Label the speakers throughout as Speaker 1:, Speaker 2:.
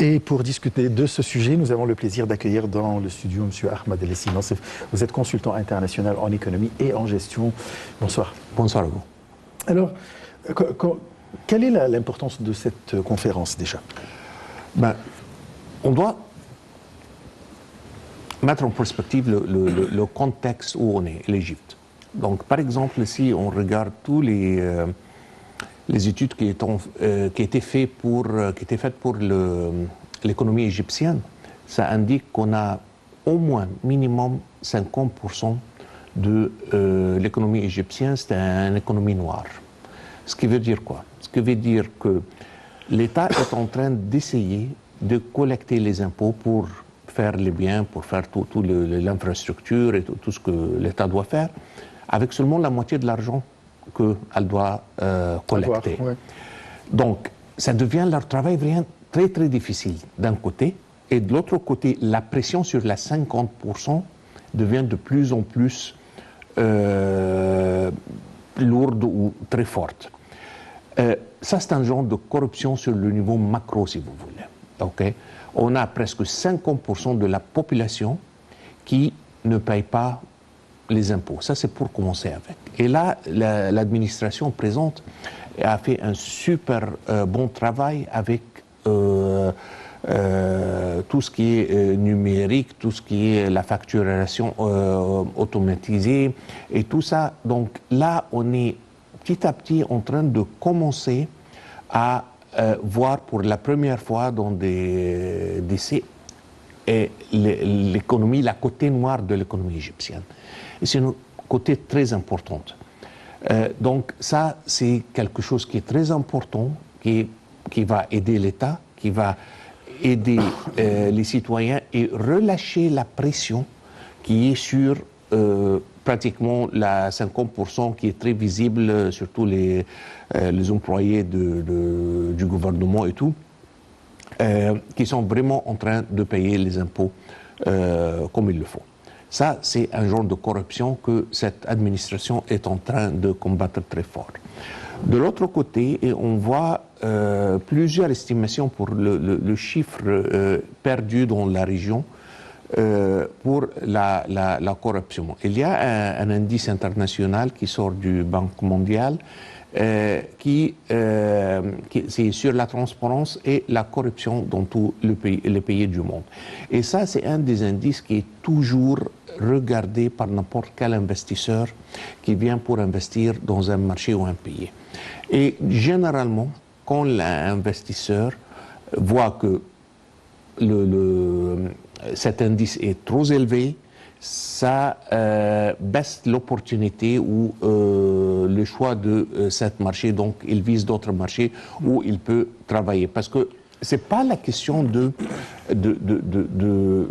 Speaker 1: Et pour discuter de ce sujet, nous avons le plaisir d'accueillir dans le studio M. Ahmed El-Essine Nassef. Vous êtes consultant international en économie et en gestion. Bonsoir.
Speaker 2: Bonsoir à vous.
Speaker 1: Alors, quelle est l'importance de cette conférence déjà?
Speaker 2: On doit mettre en perspective le contexte où on est, l'Égypte. Donc, par exemple, si on regarde tous les études qui étaient faites pour l'économie égyptienne, ça indique qu'on a au moins minimum 50% de l'économie égyptienne, c'est une économie noire. Ce qui veut dire quoi? Ce qui veut dire que l'État est en train d'essayer de collecter les impôts pour faire les biens, pour faire toute l'infrastructure et tout ce que l'État doit faire, avec seulement la moitié de l'argent qu'elle doit collecter. Ouais. Donc, ça devient leur travail vraiment très très difficile d'un côté, et de l'autre côté, la pression sur la 50% devient de plus en plus lourde ou très forte. Ça, c'est un genre de corruption sur le niveau macro, si vous voulez. Okay? On a presque 50% de la population qui ne paye pas les impôts. Ça, c'est pour commencer avec. Et là, l'administration présente a fait un super bon travail avec tout ce qui est numérique, tout ce qui est la facturation automatisée et tout ça. Donc là, on est petit à petit en train de commencer à voir pour la première fois dans des l'économie, la côté noire de l'économie égyptienne. Et c'est une côté très importante. Donc ça, c'est quelque chose qui est très important, qui va aider l'État, qui va aider les citoyens et relâcher la pression qui est sur pratiquement la 50% qui est très visible, surtout les employés du gouvernement et tout, qui sont vraiment en train de payer les impôts comme il le faut. Ça, c'est un genre de corruption que cette administration est en train de combattre très fort. De l'autre côté, on voit plusieurs estimations pour le chiffre perdu dans la région pour la corruption. Il y a un indice international qui sort du Banque mondiale qui c'est sur la transparence et la corruption dans tous les pays du monde. Et ça, c'est un des indices qui est toujours regardé par n'importe quel investisseur qui vient pour investir dans un marché ou un pays. Et généralement, quand l'investisseur voit que cet indice est trop élevé, ça baisse l'opportunité ou le choix de cet marché. Donc, il vise d'autres marchés où il peut travailler. Parce que ce n'est pas la question de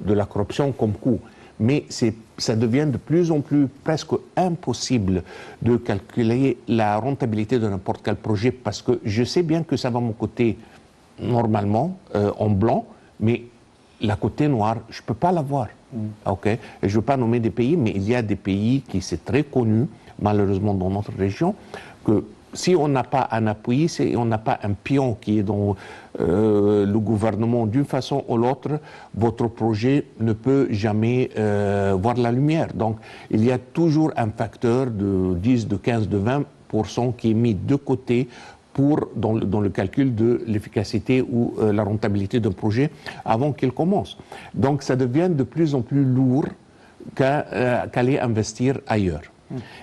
Speaker 2: la corruption comme coût, mais ça devient de plus en plus presque impossible de calculer la rentabilité de n'importe quel projet, parce que je sais bien que ça va me coûter normalement en blanc, mais la côté noire, je ne peux pas l'avoir. Okay? Et je ne veux pas nommer des pays, mais il y a des pays qui c'est très connu, malheureusement dans notre région, que si on n'a pas un appui, si on n'a pas un pion qui est dans le gouvernement d'une façon ou l'autre, votre projet ne peut jamais voir la lumière. Donc il y a toujours un facteur de 10, de 15, de 20% qui est mis de côté dans le calcul de l'efficacité ou la rentabilité d'un projet avant qu'il commence. Donc ça devient de plus en plus lourd qu'aller investir ailleurs.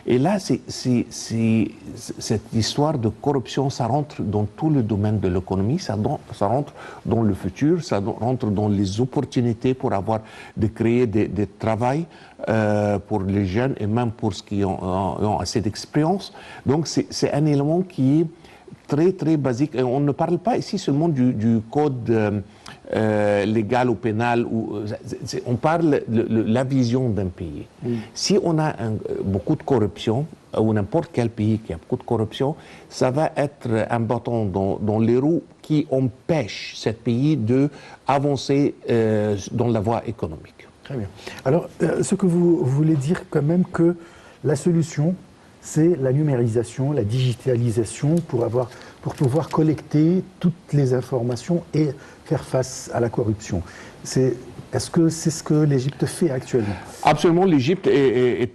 Speaker 2: Et là, cette histoire de corruption, ça rentre dans tout le domaine de l'économie, ça rentre dans le futur, ça rentre dans les opportunités pour de créer des travails pour les jeunes et même pour ceux qui ont assez d'expérience. Donc c'est un élément qui est très très basique. Et on ne parle pas ici seulement du code légal ou pénal, on parle de la vision d'un pays. Si on a beaucoup de corruption, ou n'importe quel pays qui a beaucoup de corruption, ça va être un bâton dans les roues qui empêche ce pays d'avancer dans la voie économique.
Speaker 1: Très bien. Alors, ce que vous voulez dire quand même que la solution, c'est la numérisation, la digitalisation pour pouvoir collecter toutes les informations et faire face à la corruption. Est-ce que c'est ce que l'Égypte fait actuellement?
Speaker 2: Absolument, l'Égypte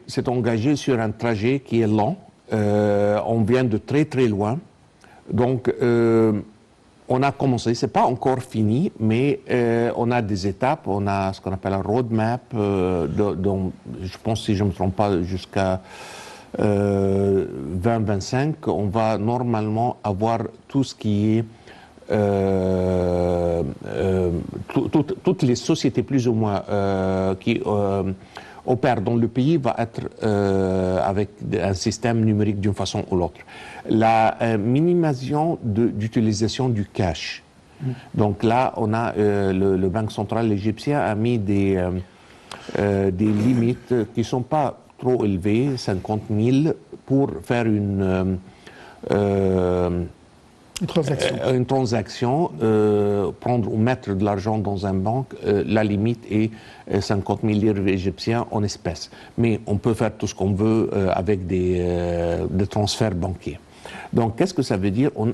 Speaker 2: s'est engagée sur un trajet qui est lent. On vient de très très loin. Donc, on a commencé, c'est pas encore fini, mais on a des étapes, on a ce qu'on appelle un roadmap, dont je pense, si je ne me trompe pas, jusqu'à 2025, on va normalement avoir tout ce qui est toutes les sociétés plus ou moins qui opèrent dans le pays va être avec un système numérique d'une façon ou l'autre. La minimisation d'utilisation du cash. Donc là, on a le Banque centrale égyptien a mis des limites qui ne sont pas trop élevées, 50 000, pour faire une transaction, prendre ou mettre de l'argent dans une banque, la limite est 50 000 livres égyptiens en espèces. Mais on peut faire tout ce qu'on veut avec des transferts bancaires. Donc, qu'est-ce que ça veut dire? On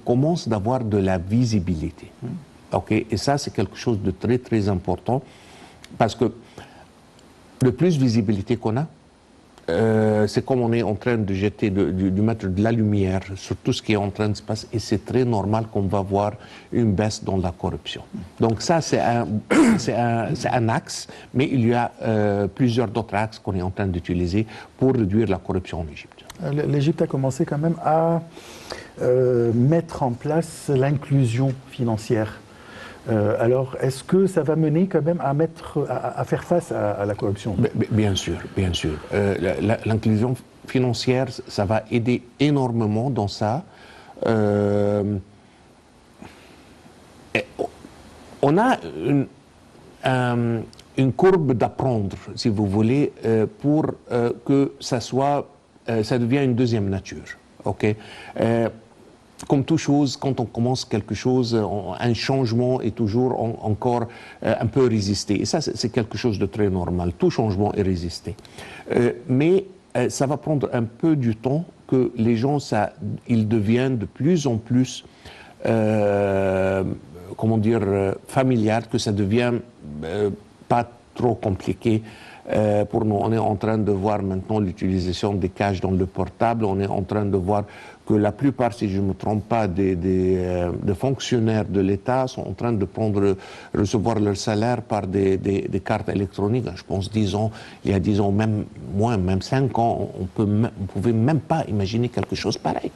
Speaker 2: commence d'avoir de la visibilité. Okay? Et ça, c'est quelque chose de très, très important parce que le plus de visibilité qu'on a, c'est comme on est en train de jeter, de mettre de la lumière sur tout ce qui est en train de se passer, et c'est très normal qu'on va voir une baisse dans la corruption. Donc ça, c'est un axe, mais il y a plusieurs d'autres axes qu'on est en train d'utiliser pour réduire la corruption en Égypte.
Speaker 1: L'Égypte a commencé quand même à mettre en place l'inclusion financière. Alors, est-ce que ça va mener quand même à faire face à la corruption?
Speaker 2: Bien sûr, bien sûr. L'inclusion financière, ça va aider énormément dans ça. On a une courbe d'apprendre, si vous voulez, pour que ça devienne une deuxième nature. Okay? Comme toute chose, quand on commence quelque chose, un changement est toujours encore un peu résisté. Et ça, c'est quelque chose de très normal. Tout changement est résisté. Mais ça va prendre un peu du temps que les gens, ils deviennent de plus en plus, familiers, que ça devient pas trop compliqué. Pour nous, on est en train de voir maintenant l'utilisation des cash dans le portable. On est en train de voir que la plupart, si je ne me trompe pas, des fonctionnaires de l'État sont en train de recevoir leur salaire par des cartes électroniques. Je pense, il y a 10 ans, même moins, même 5 ans, on ne pouvait même pas imaginer quelque chose pareil.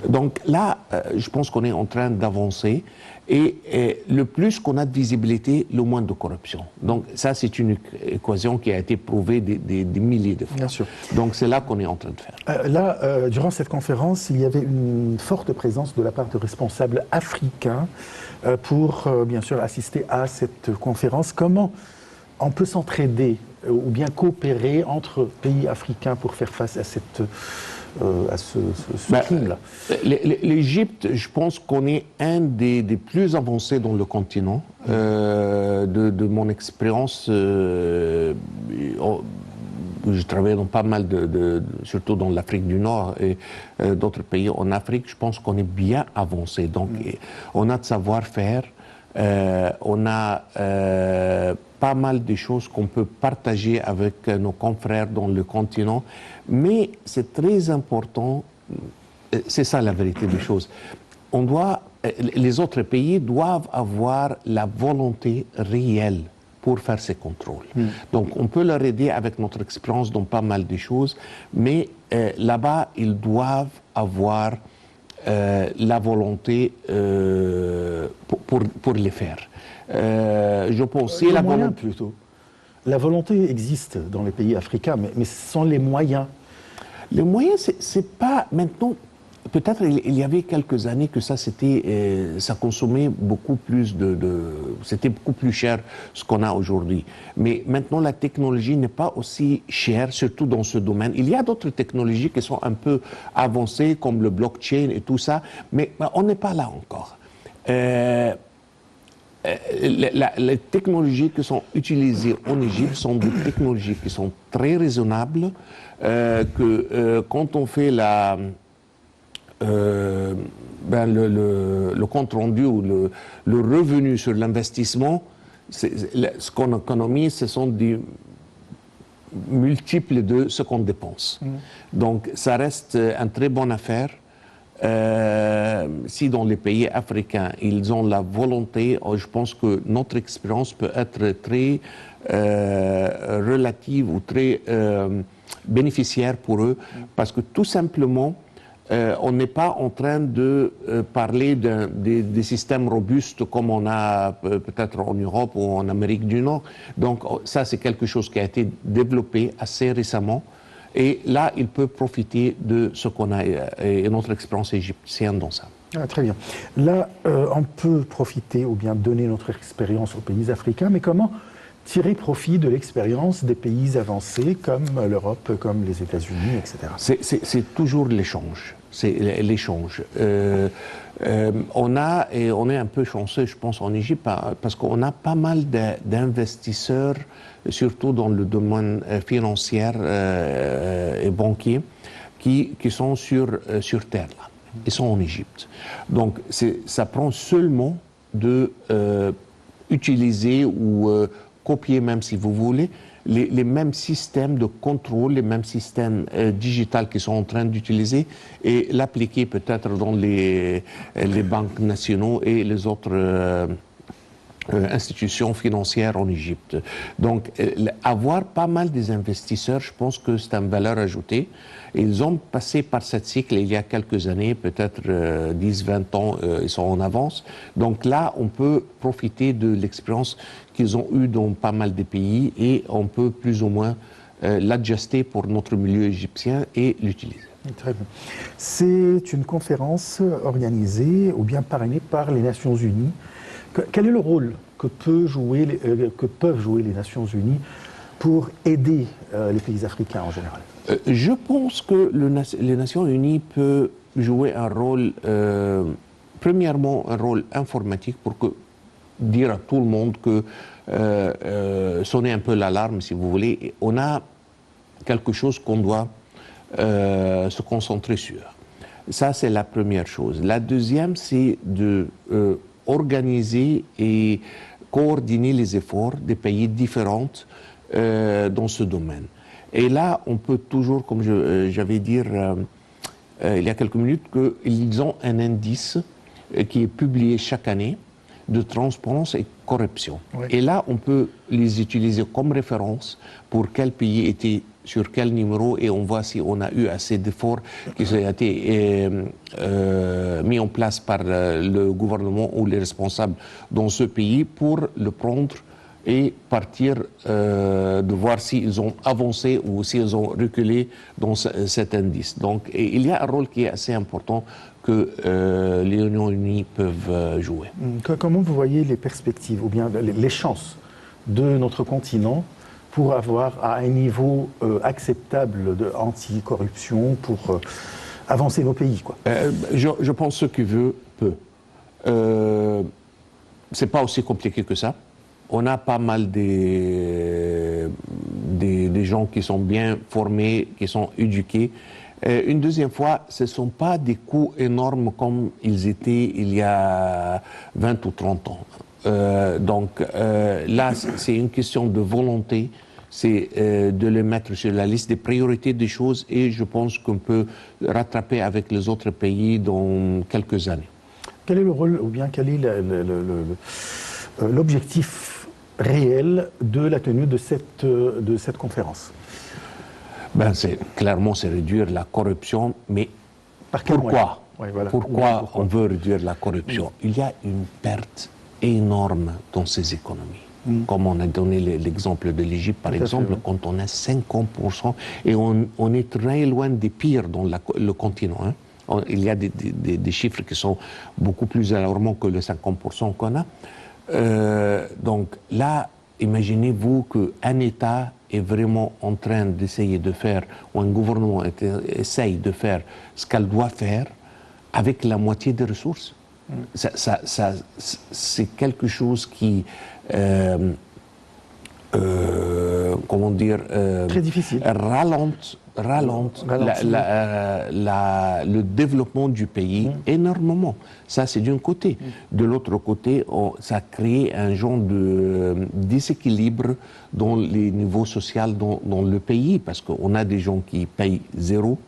Speaker 2: Donc là, je pense qu'on est en train d'avancer. Et le plus qu'on a de visibilité, le moins de corruption. Donc ça, c'est une équation qui a été prouvée des milliers de fois.
Speaker 1: Bien sûr.
Speaker 2: Donc c'est là qu'on est en train de faire.
Speaker 1: Durant cette conférence, il y avait une forte présence de la part de responsables africains pour, bien sûr, assister à cette conférence. Comment on peut s'entraider ou bien coopérer entre pays africains pour faire face à ce crime-là?
Speaker 2: L'Égypte, je pense qu'on est un des plus avancés dans le continent. De mon expérience, je travaille dans pas mal surtout dans l'Afrique du Nord et d'autres pays en Afrique. Je pense qu'on est bien avancé. Donc, on a de savoir-faire. On a pas mal de choses qu'on peut partager avec nos confrères dans le continent, mais c'est très important, c'est ça la vérité des choses. Les autres pays doivent avoir la volonté réelle pour faire ces contrôles. Donc on peut leur aider avec notre expérience dans pas mal de choses, mais là-bas, ils doivent avoir la volonté pour les faire. Je pense que la volonté
Speaker 1: plutôt. La volonté existe dans les pays africains, mais ce sont les moyens.
Speaker 2: Les moyens, c'est pas maintenant. Peut-être il y avait quelques années que ça consommait beaucoup plus c'était beaucoup plus cher ce qu'on a aujourd'hui. Mais maintenant la technologie n'est pas aussi chère, surtout dans ce domaine. Il y a d'autres technologies qui sont un peu avancées comme le blockchain et tout ça, mais on n'est pas là encore. Les technologies qui sont utilisées en Égypte sont des technologies qui sont très raisonnables, que quand on fait le compte rendu ou le revenu sur l'investissement, ce qu'on économise, ce sont des multiples de ce qu'on dépense. Donc ça reste une très bonne affaire. Si dans les pays africains, ils ont la volonté, je pense que notre expérience peut être très relative ou très bénéficiaire pour eux, parce que tout simplement, on n'est pas en train de parler des systèmes robustes comme on a peut-être en Europe ou en Amérique du Nord. Donc ça, c'est quelque chose qui a été développé assez récemment. Et là, il peut profiter de ce qu'on a et notre expérience égyptienne dans ça.
Speaker 1: Ah, très bien. Là, on peut profiter ou bien donner notre expérience aux pays africains, mais comment tirer profit de l'expérience des pays avancés comme l'Europe, comme les États-Unis, etc.
Speaker 2: C'est toujours l'échange. C'est l'échange. On est un peu chanceux, je pense, en Égypte, parce qu'on a pas mal d'investisseurs, surtout dans le domaine financier et banquier, qui sont sur terre, là. Ils sont en Égypte. Donc, ça prend seulement de utiliser ou copier, même si vous voulez, les mêmes systèmes de contrôle, les mêmes systèmes digitaux qu'ils sont en train d'utiliser et l'appliquer peut-être dans les banques nationaux et les autres institutions financières en Égypte. Donc, avoir pas mal des investisseurs, je pense que c'est une valeur ajoutée. Ils ont passé par cette cycle il y a quelques années, peut-être 10-20 ans, ils sont en avance. Donc là, on peut profiter de l'expérience qu'ils ont eue dans pas mal de pays et on peut plus ou moins l'adjuster pour notre milieu égyptien et l'utiliser.
Speaker 1: Très bien. C'est une conférence organisée ou bien parrainée par les Nations Unies. Quel est le rôle que peuvent jouer les Nations Unies pour aider les pays africains en général?
Speaker 2: Je pense que les Nations Unies peuvent jouer un rôle, premièrement, un rôle informatique pour dire à tout le monde que sonner un peu l'alarme, si vous voulez. On a quelque chose qu'on doit se concentrer sur. Ça, c'est la première chose. La deuxième, c'est de organiser et coordonner les efforts des pays différents dans ce domaine. Et là, on peut toujours, comme j'avais dit il y a quelques minutes, qu'ils ont un indice qui est publié chaque année de transparence et corruption. Oui. Et là, on peut les utiliser comme référence pour quel pays était sur quel numéro et on voit si on a eu assez d'efforts qui ont été mis en place par le gouvernement ou les responsables dans ce pays pour le prendre et partir de voir s'ils ont avancé ou s'ils ont reculé dans cet indice. Donc, il y a un rôle qui est assez important que les Nations Unies peuvent jouer.
Speaker 1: Comment vous voyez les perspectives ou bien les chances de notre continent pour avoir à un niveau acceptable d'anticorruption pour avancer nos pays, quoi?
Speaker 2: Je pense que ce qui veut peut. C'est pas aussi compliqué que ça. On a pas mal des gens qui sont bien formés, qui sont éduqués. Une deuxième fois, ce ne sont pas des coûts énormes comme ils étaient il y a 20 ou 30 ans. Donc là, c'est une question de volonté, c'est de les mettre sur la liste des priorités des choses et je pense qu'on peut rattraper avec les autres pays dans quelques années.
Speaker 1: Quel est le rôle ou bien quel est l'objectif réel de la tenue de cette conférence?
Speaker 2: Clairement, c'est réduire la corruption, mais pourquoi?
Speaker 1: Ouais, voilà.
Speaker 2: Pourquoi on veut réduire la corruption? Il y a une perte énorme dans ces économies. Comme on a donné l'exemple de l'Égypte, par exemple, quand on a 50%, et on est très loin des pires dans le continent. Hein. Il y a des chiffres qui sont beaucoup plus alarmants que les 50% qu'on a. Donc là, imaginez-vous qu'un État est vraiment en train d'essayer de faire, ou un gouvernement essaye de faire ce qu'elle doit faire avec la moitié des ressources. C'est quelque chose qui comment dire,
Speaker 1: Très difficile.
Speaker 2: ralente le développement du pays énormément. Ça, c'est d'un côté. De l'autre côté, ça crée un genre de déséquilibre dans les niveaux sociaux dans le pays, parce qu'on a des gens qui payent zéro,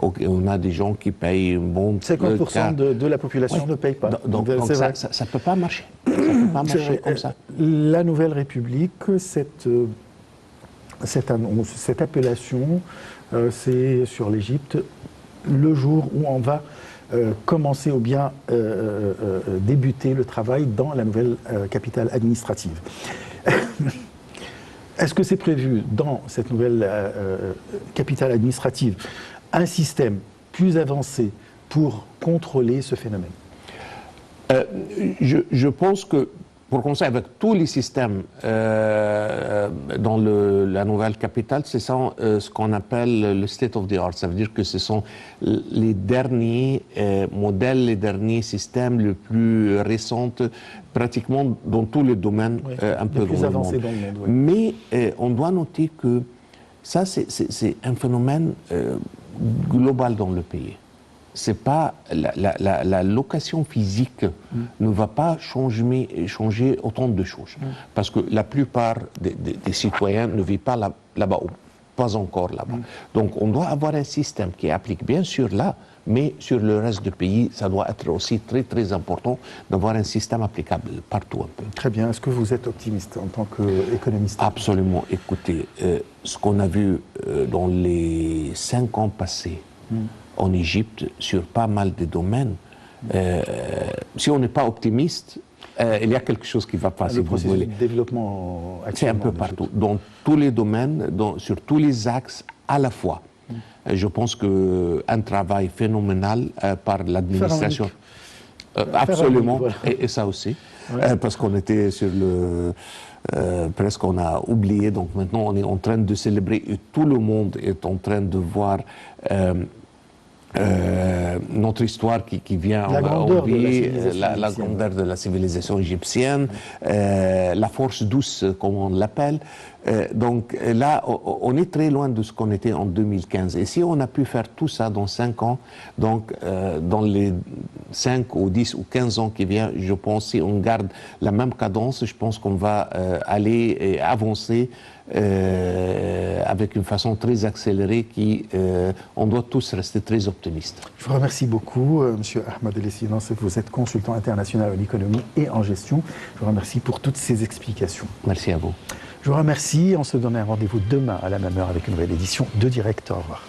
Speaker 2: on a des gens qui payent... Bon,
Speaker 1: 50% de la population ne paye pas.
Speaker 2: Donc ça ne peut pas marcher. Ça ne peut pas marcher comme ça.
Speaker 1: La Nouvelle République, cette appellation, c'est sur l'Égypte, le jour où on va commencer ou bien débuter le travail dans la nouvelle capitale administrative. Est-ce que c'est prévu dans cette nouvelle capitale administrative un système plus avancé pour contrôler ce phénomène?
Speaker 2: Je pense que, pour commencer, avec tous les systèmes dans la nouvelle capitale, c'est ça, ce qu'on appelle le state of the art. Ça veut dire que ce sont les derniers modèles, les derniers systèmes les plus récents, pratiquement dans tous les domaines, un peu
Speaker 1: plus avancés dans le monde. Oui.
Speaker 2: Mais on doit noter que ça, c'est un phénomène global dans le pays. C'est pas la location physique ne va pas changer autant de choses, parce que la plupart des citoyens ne vivent pas là-bas, ou pas encore là-bas. Donc on doit avoir un système qui applique bien sûr là, mais sur le reste du pays, ça doit être aussi très très important d'avoir un système applicable partout un peu.
Speaker 1: Très bien. Est-ce que vous êtes optimiste en tant qu'économiste?
Speaker 2: Absolument. Écoutez, ce qu'on a vu dans les 5 ans passés en Égypte, sur pas mal de domaines, si on n'est pas optimiste, il y a quelque chose qui va passer.
Speaker 1: Le processus de développement
Speaker 2: c'est un peu partout, dans tous les domaines, sur tous les axes à la fois. Je pense qu'un travail phénoménal par l'administration. Absolument, voilà. Et ça aussi, parce qu'on était sur le... presque on a oublié, donc maintenant on est en train de célébrer et tout le monde est en train de voir notre histoire qui vient oublier la grandeur de la civilisation égyptienne, la force douce comme on l'appelle. Donc là, on est très loin de ce qu'on était en 2015. Et si on a pu faire tout ça dans 5 ans, donc dans les 5 ou 10 ou 15 ans qui viennent, je pense, si on garde la même cadence, je pense qu'on va aller et avancer avec une façon très accélérée on doit tous rester très optimistes.
Speaker 1: Je vous remercie beaucoup, Monsieur Ahmed El Essienes. Vous êtes consultant international en économie et en gestion. Je vous remercie pour toutes ces explications.
Speaker 2: Merci à vous.
Speaker 1: Je vous remercie. On se donne un rendez-vous demain à la même heure avec une nouvelle édition de Direct. Au revoir.